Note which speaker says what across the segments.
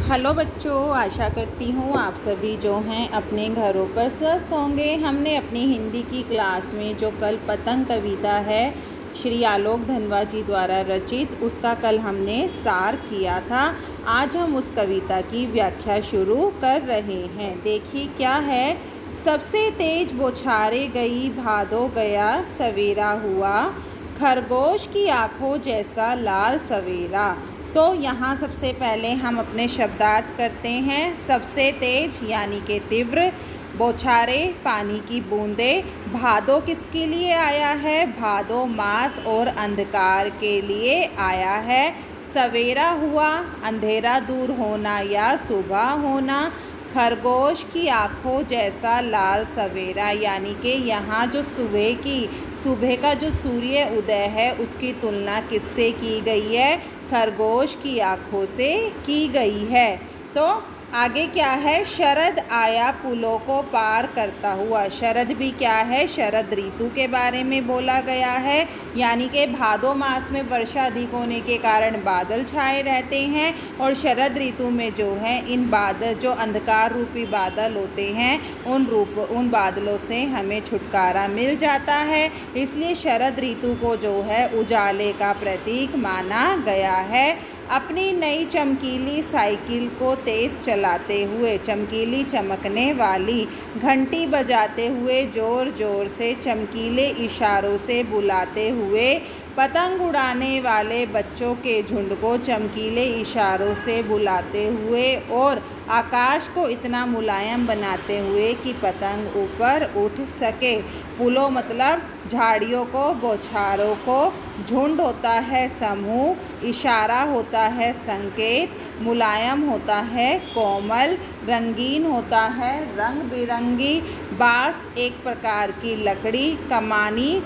Speaker 1: Hello बच्चों, आशा करती हूँ आप सभी जो हैं अपने घरों पर स्वस्थ होंगे। हमने अपनी हिंदी की क्लास में जो कल पतंग कविता है श्री आलोक धनवा जी द्वारा रचित, उसका कल हमने सार किया था। आज हम उस कविता की व्याख्या शुरू कर रहे हैं। देखिए क्या है। सबसे तेज बौछारे गई, भादो गया सवेरा हुआ, खरगोश की आँखों जैसा लाल सवेरा। तो यहाँ सबसे पहले हम अपने शब्दार्थ करते हैं। सबसे तेज यानी कि तीव्र, बौछारे पानी की बूंदें। भादो किसके लिए आया है? भादो मास और अंधकार के लिए आया है। सवेरा हुआ, अंधेरा दूर होना या सुबह होना। खरगोश की आँखों जैसा लाल सवेरा, यानी कि यहाँ जो सुबह का जो सूर्य उदय है उसकी तुलना किससे की गई है? खरगोश की आँखों से की गई है। तो आगे क्या है? शरद आया पुलों को पार करता हुआ। शरद भी क्या है? शरद ऋतु के बारे में बोला गया है, यानी कि भादो मास में वर्षा अधिक होने के कारण बादल छाए रहते हैं और शरद ऋतु में जो है इन बादल, जो अंधकार रूपी बादल होते हैं, उन बादलों से हमें छुटकारा मिल जाता है। इसलिए शरद ऋतु को जो है उजाले का प्रतीक माना गया है। अपनी नई चमकीली साइकिल को तेज़ चलाते हुए, चमकीली चमकने वाली घंटी बजाते हुए, ज़ोर ज़ोर से चमकीले इशारों से बुलाते हुए, पतंग उड़ाने वाले बच्चों के झुंड को चमकीले इशारों से बुलाते हुए और आकाश को इतना मुलायम बनाते हुए कि पतंग ऊपर उठ सके। पुलों मतलब झाड़ियों को, बौछारों को, झुंड होता है समूह, इशारा होता है संकेत, मुलायम होता है कोमल, रंगीन होता है रंग बिरंगी, बाँस एक प्रकार की लकड़ी, कमानी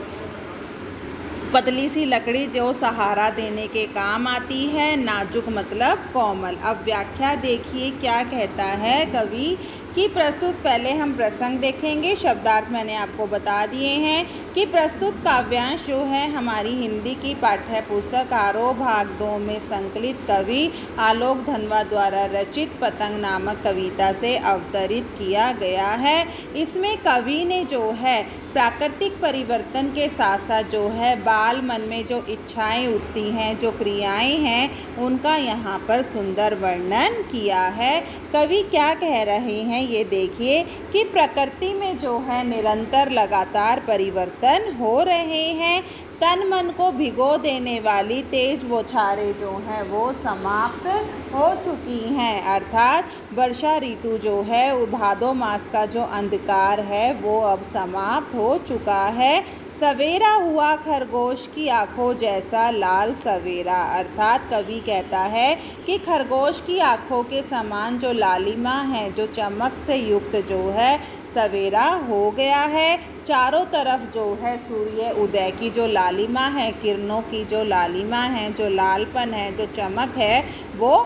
Speaker 1: पतली सी लकड़ी जो सहारा देने के काम आती है, नाजुक मतलब कोमल। अब व्याख्या देखिए क्या कहता है कवि कि प्रस्तुत, पहले हम प्रसंग देखेंगे। शब्दार्थ मैंने आपको बता दिए हैं कि प्रस्तुत काव्यांश जो है हमारी हिंदी की पाठ्य पुस्तक आरोह भाग 2 में संकलित कवि आलोक धनवा द्वारा रचित पतंग नामक कविता से अवतरित किया गया है। इसमें कवि ने जो है प्राकृतिक परिवर्तन के साथ साथ जो है बाल मन में जो इच्छाएं उठती हैं, जो क्रियाएं हैं, उनका यहाँ पर सुंदर वर्णन किया है। कवि क्या कह रहे हैं ये देखिए कि प्रकृति में जो है निरंतर लगातार परिवर्तन हो रहे हैं। तन मन को भिगो देने वाली तेज बौछारें जो हैं वो समाप्त हो चुकी हैं, अर्थात वर्षा ऋतु जो है भादो मास का जो अंधकार है वो अब समाप्त हो चुका है। सवेरा हुआ खरगोश की आँखों जैसा लाल सवेरा, अर्थात कवि कहता है कि खरगोश की आँखों के समान जो लालिमा है, जो चमक से युक्त जो है सवेरा हो गया है। चारों तरफ जो है सूर्य उदय की जो लालिमा है, किरणों की जो लालिमा है, जो लालपन है, जो चमक है, वो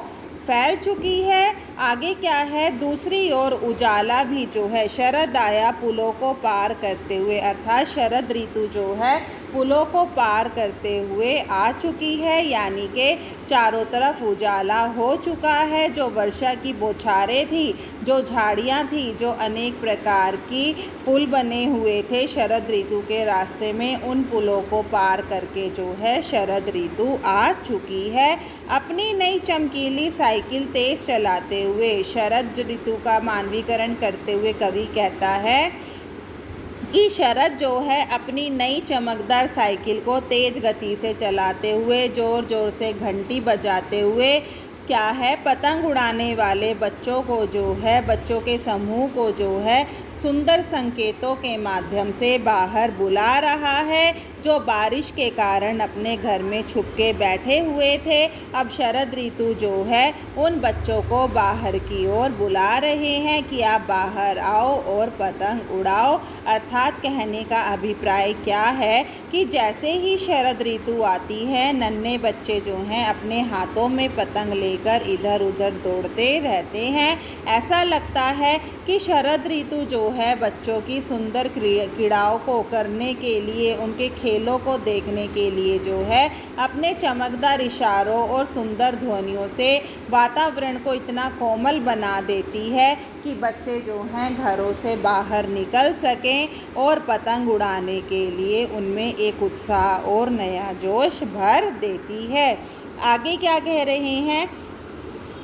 Speaker 1: फैल चुकी है। आगे क्या है? दूसरी ओर उजाला भी जो है शरद आया पुलों को पार करते हुए, अर्थात शरद ऋतु जो है पुलों को पार करते हुए आ चुकी है, यानी कि चारों तरफ उजाला हो चुका है। जो वर्षा की बौछारें थी, जो झाड़ियाँ थी, जो अनेक प्रकार की पुल बने हुए थे शरद ऋतु के रास्ते में, उन पुलों को पार करके जो है शरद ऋतु आ चुकी है। अपनी नई चमकीली साइकिल तेज चलाते हुए शरद ऋतु का मानवीकरण करते हुए कवि कहता है कि शरद जो है अपनी नई चमकदार साइकिल को तेज गति से चलाते हुए, ज़ोर ज़ोर से घंटी बजाते हुए क्या है, पतंग उड़ाने वाले बच्चों को जो है, बच्चों के समूह को जो है सुंदर संकेतों के माध्यम से बाहर बुला रहा है। जो बारिश के कारण अपने घर में छुप के बैठे हुए थे, अब शरद ऋतु जो है उन बच्चों को बाहर की ओर बुला रहे हैं कि आप बाहर आओ और पतंग उड़ाओ। अर्थात कहने का अभिप्राय क्या है कि जैसे ही शरद ऋतु आती है, नन्हे बच्चे जो हैं अपने हाथों में पतंग ले लेकर इधर उधर दौड़ते रहते हैं। ऐसा लगता है कि शरद ऋतु जो है बच्चों की सुंदर क्रीड़ाओं को करने के लिए, उनके खेलों को देखने के लिए जो है अपने चमकदार इशारों और सुंदर ध्वनियों से वातावरण को इतना कोमल बना देती है कि बच्चे जो हैं घरों से बाहर निकल सकें और पतंग उड़ाने के लिए उनमें एक उत्साह और नया जोश भर देती है। आगे क्या कह रहे हैं,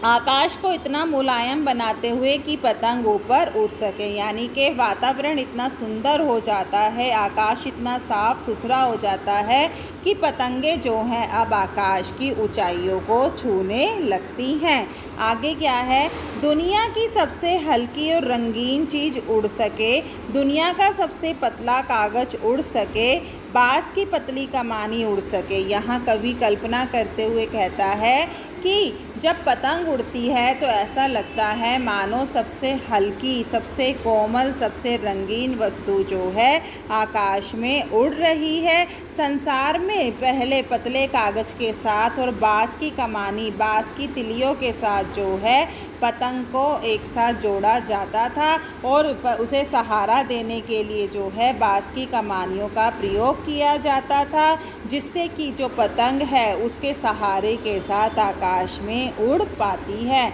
Speaker 1: आकाश को इतना मुलायम बनाते हुए कि पतंग ऊपर उड़ सके, यानी कि वातावरण इतना सुंदर हो जाता है, आकाश इतना साफ सुथरा हो जाता है कि पतंगे जो हैं अब आकाश की ऊंचाइयों को छूने लगती हैं। आगे क्या है, दुनिया की सबसे हल्की और रंगीन चीज़ उड़ सके, दुनिया का सबसे पतला कागज़ उड़ सके, बाँस की पतली कमानी उड़ सके। यहाँ कवि कल्पना करते हुए कहता है कि जब पतंग उड़ती है तो ऐसा लगता है मानो सबसे हल्की, सबसे कोमल, सबसे रंगीन वस्तु जो है आकाश में उड़ रही है। संसार में पहले पतले कागज़ के साथ और बाँस की कमानी, बाँस की तिलियों के साथ जो है पतंग को एक साथ जोड़ा जाता था और उसे सहारा देने के लिए जो है बाँस की कमानियों का प्रयोग किया जाता था, जिससे कि जो पतंग है उसके सहारे के साथ आकाश में उड़ पाती है।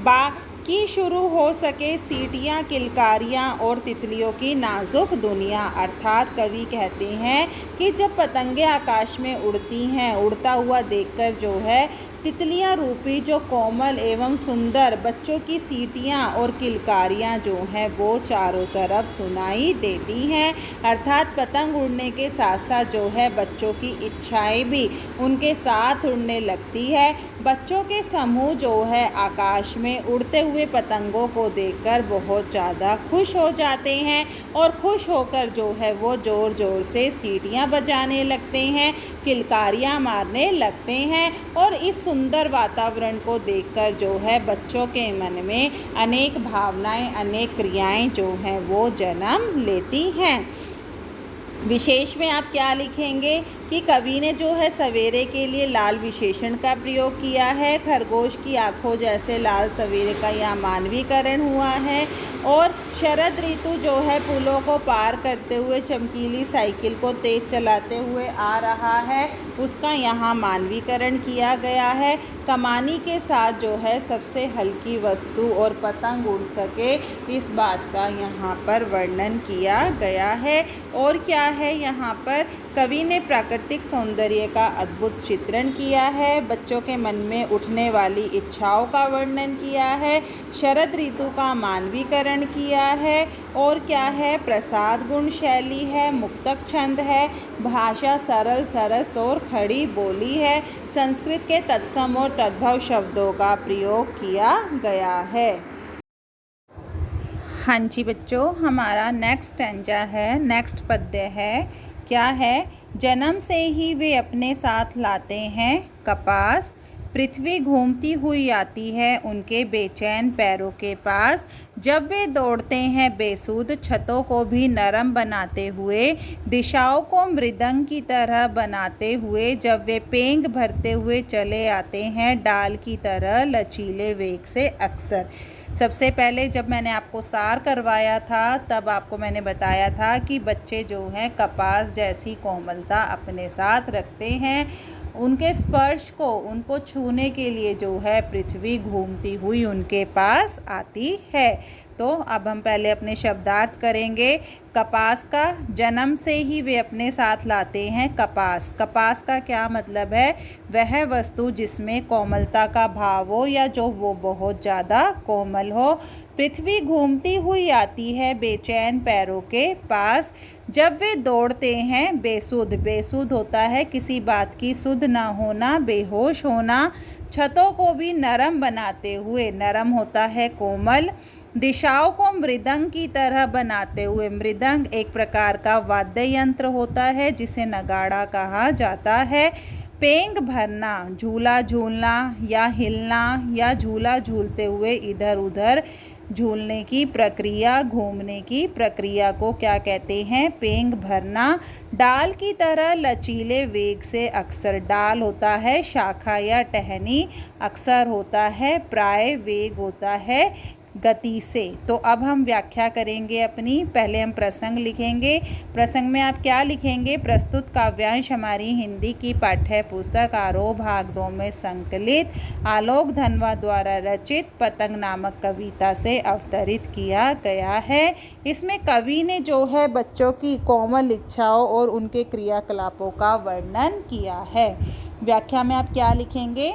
Speaker 1: बाकी शुरू हो सके सीटियाँ, किलकारियाँ और तितलियों की नाजुक दुनिया। अर्थात कवि कहते हैं कि जब पतंगे आकाश में उड़ती हैं, उड़ता हुआ देखकर जो है तितलियाँ रूपी जो कोमल एवं सुंदर बच्चों की सीटियाँ और किलकारियाँ जो हैं वो चारों तरफ सुनाई देती हैं। अर्थात पतंग उड़ने के साथ साथ जो है बच्चों की इच्छाएं भी उनके साथ उड़ने लगती है। बच्चों के समूह जो है आकाश में उड़ते हुए पतंगों को देखकर बहुत ज़्यादा खुश हो जाते हैं और खुश होकर जो है वो ज़ोर ज़ोर से सीटियाँ बजाने लगते हैं, किलकारियाँ मारने लगते हैं और इस सुंदर वातावरण को देखकर जो है बच्चों के मन में अनेक भावनाएं, अनेक क्रियाएं जो हैं वो जन्म लेती हैं। विशेष में आप क्या लिखेंगे कि कवि ने जो है सवेरे के लिए लाल विशेषण का प्रयोग किया है। खरगोश की आंखों जैसे लाल सवेरे का यहाँ मानवीकरण हुआ है और शरद ऋतु जो है पुलों को पार करते हुए चमकीली साइकिल को तेज चलाते हुए आ रहा है, उसका यहाँ मानवीकरण किया गया है। कमानी के साथ जो है सबसे हल्की वस्तु और पतंग उड़ सके, इस बात का यहाँ पर वर्णन किया गया है। और क्या है, यहाँ पर कवि ने प्राकृतिक सौंदर्य का अद्भुत चित्रण किया है, बच्चों के मन में उठने वाली इच्छाओं का वर्णन किया है, शरद ऋतु का मानवीकरण किया है। और क्या है, प्रसाद गुण शैली है, मुक्तक छंद है, भाषा सरल सरस और खड़ी बोली है, संस्कृत के तत्सम और तद्भव शब्दों का प्रयोग किया गया है। हाँ जी बच्चों, हमारा नेक्स्ट स्टैंजा है, नेक्स्ट पद्य है। क्या है, जन्म से ही वे अपने साथ लाते हैं कपास, पृथ्वी घूमती हुई आती है उनके बेचैन पैरों के पास, जब वे दौड़ते हैं बेसुध छतों को भी नरम बनाते हुए, दिशाओं को मृदंग की तरह बनाते हुए, जब वे पेंग भरते हुए चले आते हैं डाल की तरह लचीले वेग से अक्सर। सबसे पहले जब मैंने आपको सार करवाया था तब आपको मैंने बताया था कि बच्चे जो हैं कपास जैसी कोमलता अपने साथ रखते हैं, उनके स्पर्श को, उनको छूने के लिए जो है पृथ्वी घूमती हुई उनके पास आती है। तो अब हम पहले अपने शब्दार्थ करेंगे। कपास का, जन्म से ही वे अपने साथ लाते हैं कपास। कपास का क्या मतलब है, वह वस्तु जिसमें कोमलता का भाव हो या जो वो बहुत ज़्यादा कोमल हो। पृथ्वी घूमती हुई आती है बेचैन पैरों के पास, जब वे दौड़ते हैं बेसुध। बेसुध होता है किसी बात की सुध ना होना, बेहोश होना। छतों को भी नरम बनाते हुए, नरम होता है कोमल। दिशाओं को मृदंग की तरह बनाते हुए, मृदंग एक प्रकार का वाद्य यंत्र होता है जिसे नगाड़ा कहा जाता है। पेंग भरना, झूला झूलना या हिलना या झूला झूलते हुए इधर उधर झूलने की प्रक्रिया, घूमने की प्रक्रिया को क्या कहते हैं? पेंग भरना। डाल की तरह लचीले वेग से, अक्सर डाल होता है शाखा या टहनी, अक्सर होता है प्राय, वेग होता है गति से। तो अब हम व्याख्या करेंगे अपनी। पहले हम प्रसंग लिखेंगे। प्रसंग में आप क्या लिखेंगे? प्रस्तुत काव्यांश हमारी हिंदी की पाठ्य पुस्तक आरोह भाग 2 में संकलित आलोक धनवा द्वारा रचित पतंग नामक कविता से अवतरित किया गया है। इसमें कवि ने जो है बच्चों की कोमल इच्छाओं और उनके क्रियाकलापों का वर्णन किया है। व्याख्या में आप क्या लिखेंगे?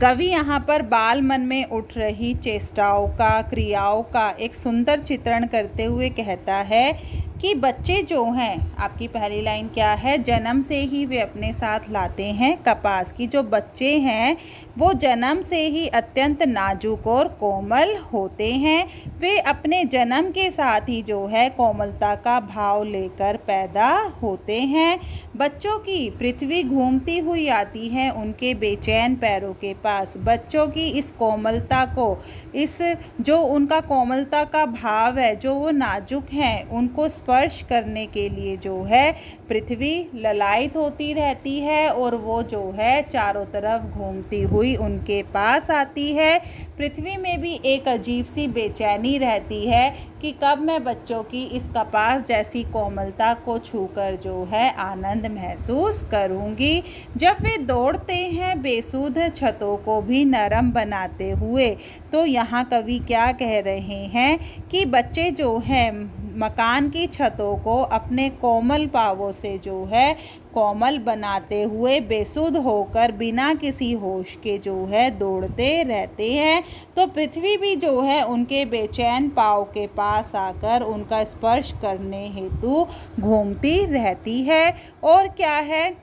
Speaker 1: कवि यहाँ पर बाल मन में उठ रही चेष्टाओं का, क्रियाओं का एक सुंदर चित्रण करते हुए कहता है कि बच्चे जो हैं, आपकी पहली लाइन क्या है? जन्म से ही वे अपने साथ लाते हैं कपास की। जो बच्चे हैं वो जन्म से ही अत्यंत नाजुक और कोमल होते हैं। वे अपने जन्म के साथ ही जो है कोमलता का भाव लेकर पैदा होते हैं। बच्चों की पृथ्वी घूमती हुई आती है उनके बेचैन पैरों के पास। बच्चों की इस कोमलता को, इस जो उनका कोमलता का भाव है, जो वो नाजुक हैं, उनको स्पर्श करने के लिए जो है पृथ्वी ललायित होती रहती है और वो जो है चारों तरफ घूमती हुई उनके पास आती है। पृथ्वी में भी एक अजीब सी बेचैनी रहती है कि कब मैं बच्चों की इस कपास जैसी कोमलता को छूकर जो है आनंद महसूस करूंगी। जब वे दौड़ते हैं बेसुध छतों को भी नरम बनाते हुए। तो यहाँ कवि क्या कह रहे हैं कि बच्चे जो हैं मकान की छतों को अपने कोमल पावों से जो है कोमल बनाते हुए बेसुध होकर बिना किसी होश के जो है दौड़ते रहते हैं। तो पृथ्वी भी जो है उनके बेचैन पाँव के पास आकर उनका स्पर्श करने हेतु घूमती रहती है। और क्या है?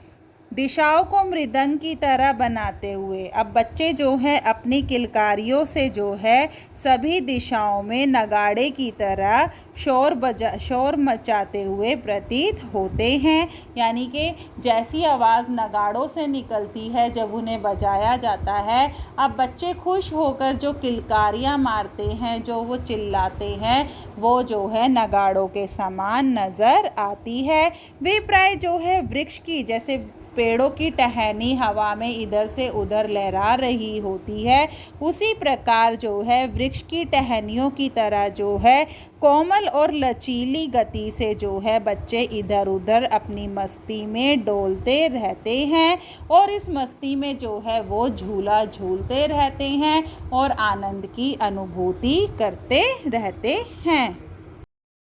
Speaker 1: दिशाओं को मृदंग की तरह बनाते हुए। अब बच्चे जो हैं अपनी किलकारियों से जो है सभी दिशाओं में नगाड़े की तरह शोर मचाते हुए प्रतीत होते हैं। यानी कि जैसी आवाज़ नगाड़ों से निकलती है जब उन्हें बजाया जाता है, अब बच्चे खुश होकर जो किलकारियाँ मारते हैं, जो वो चिल्लाते हैं, वो जो है नगाड़ों के समान नज़र आती है। वे प्राय जो है वृक्ष की, जैसे पेड़ों की टहनी हवा में इधर से उधर लहरा रही होती है, उसी प्रकार जो है वृक्ष की टहनियों की तरह जो है कोमल और लचीली गति से जो है बच्चे इधर उधर अपनी मस्ती में डोलते रहते हैं और इस मस्ती में जो है वो झूला झूलते रहते हैं और आनंद की अनुभूति करते रहते हैं।